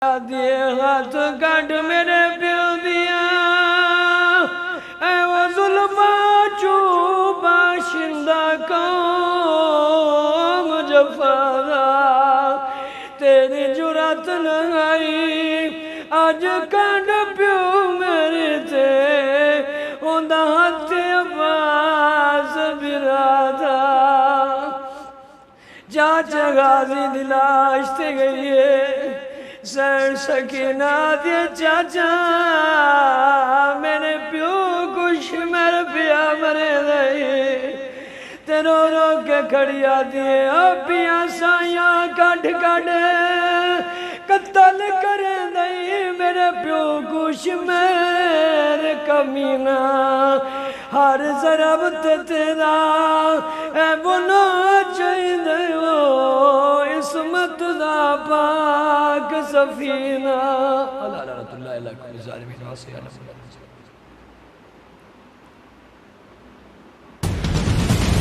دیے ہاتھ کٹ میرے پیو دیا اے وہ ظلمہ چوب باشندہ قوم جفادا تیری جرات نگائی آج کٹ پیو میرے تے ہوندہ ہاتھ عباس برادا چاچا غازی دلاش تے گئی ہے سر سکینہ دیا چاچا میرے پیو کچھ میرے پیا مرے دائی تے رو رو کے کھڑیا دیے اپیاں سائیاں کٹ قتل کرے دائی میرے پیو کچھ میرے کمینہ ہر ضرب تے تیرا اے بنا چاہی دے ہو اسمت دا پاک سفینہ اللہ رحمت اللہ علیہ ظالمین واسیہ